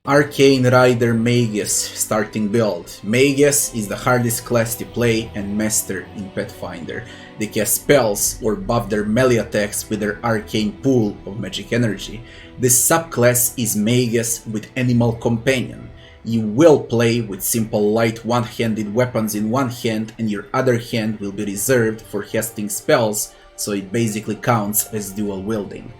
Arcane Rider Magus starting build. Magus is the hardest class to play and master in Pathfinder. They cast spells or buff their melee attacks with their arcane pool of magic energy. This subclass is Magus with Animal Companion. You will play with simple light one-handed weapons in one hand and your other hand will be reserved for casting spells, so it basically counts as dual wielding.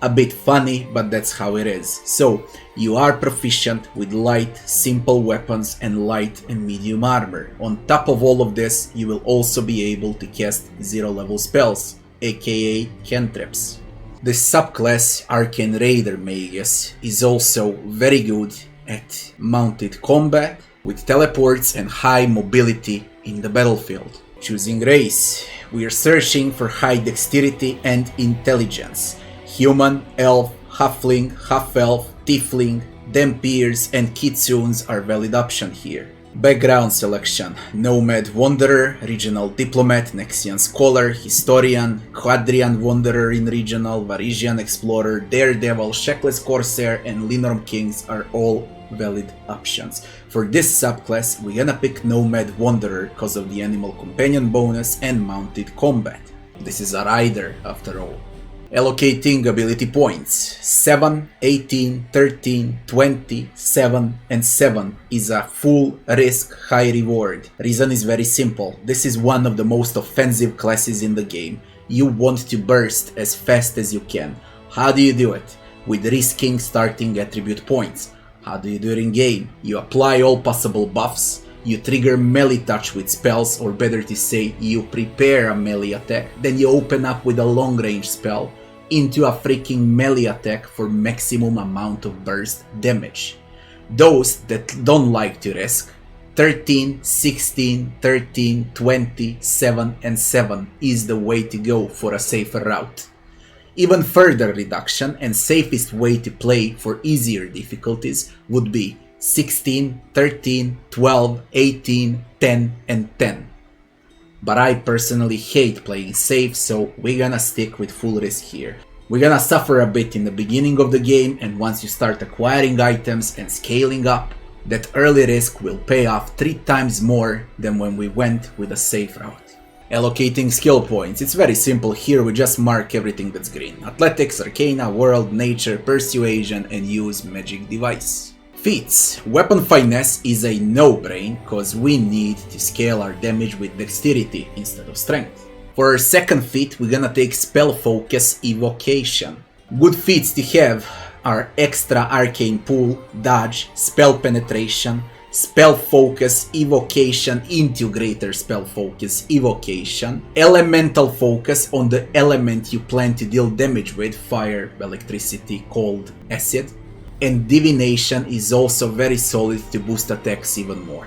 A bit funny, but that's how it is. So, you are proficient with light, simple weapons and light and medium armor. On top of all of this, you will also be able to cast 0-level spells, aka cantrips. This subclass, Arcane Rider Magus, is also very good at mounted combat, with teleports and high mobility in the battlefield. Choosing race, we are searching for high dexterity and intelligence. Human, elf, halfling, half-elf, tiefling, Dampiers and kitsunes are valid option here. Background selection: Nomad Wanderer, Regional Diplomat, Nexian Scholar, Historian, Quadrian Wanderer in Regional, Varisian Explorer, Daredevil, Sheckless Corsair and Linorm Kings are all valid options. For this subclass, we're gonna pick Nomad Wanderer because of the Animal Companion bonus and mounted combat. This is a rider after all. Allocating ability points: 7, 18, 13, 20, 7 and 7 is a full risk, high reward. Reason is very simple. This is one of the most offensive classes in the game. You want to burst as fast as you can. How do you do it? With risking starting attribute points. How do you do it in game? You apply all possible buffs. You trigger melee touch with spells, or better to say, you prepare a melee attack, then you open up with a long range spell into a freaking melee attack for maximum amount of burst damage. Those that don't like to risk, 13, 16, 13, 20, 7 and 7 is the way to go for a safer route. Even further reduction and safest way to play for easier difficulties would be 16, 13, 12, 18, 10 and 10. But I personally hate playing safe, so we're gonna stick with full risk here. We're gonna suffer a bit in the beginning of the game, and once you start acquiring items and scaling up, that early risk will pay off 3 times more than when we went with a safe route. Allocating skill points. It's very simple here, we just mark everything that's green. Athletics, Arcana, World, Nature, Persuasion and use Magic Device. Feats. Weapon Finesse is a no-brain, cause we need to scale our damage with dexterity instead of strength. For our second feat, we're gonna take Spell Focus Evocation. Good feats to have are Extra Arcane Pool, Dodge, Spell Penetration, Spell Focus Evocation into Greater Spell Focus Evocation, Elemental Focus on the element you plan to deal damage with, fire, electricity, cold, acid, and Divination is also very solid to boost attacks even more.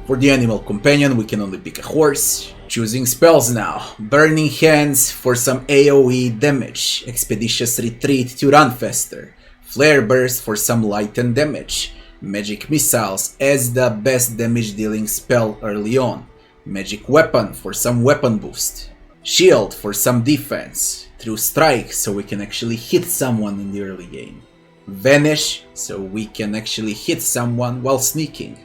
For the Animal Companion, we can only pick a horse. Choosing spells now. Burning Hands for some AoE damage, Expeditious Retreat to run faster, Flare Burst for some lightened damage, Magic Missiles as the best damage dealing spell early on, Magic Weapon for some weapon boost, Shield for some defense, True Strike so we can actually hit someone in the early game, Vanish so we can actually hit someone while sneaking.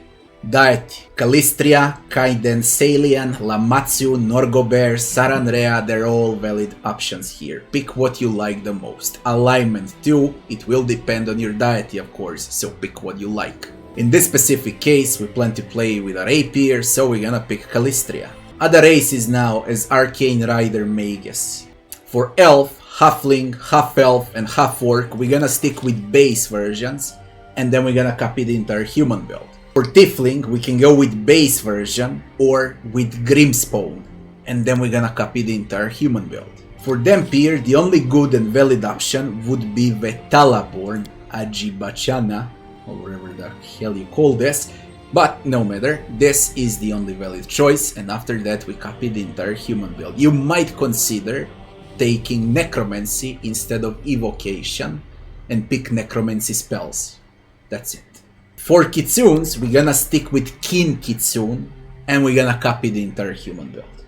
Deity, Calistria, Kaiden Salian, Lamatsu, Norgobear, Saranrea, they're all valid options here. Pick what you like the most. Alignment too, it will depend on your deity of course, so pick what you like. In this specific case, we plan to play with a rapier, so we're gonna pick Calistria. Other races now as Arcane Rider Magus. For Elf, Halfling, Half-Elf and Half-Orc, we're gonna stick with base versions, and then we're gonna copy the entire human build. For Tiefling, we can go with base version or with Grimspawn, and then we're gonna copy the entire human build. For Dampier, the only good and valid option would be Vetalaborn, Ajibachana, or whatever the hell you call this, but no matter, this is the only valid choice, and after that we copy the entire human build. You might consider taking Necromancy instead of Evocation and pick Necromancy spells. That's it. For Kitsunes, we're gonna stick with Kin Kitsune and we're gonna copy the entire human build.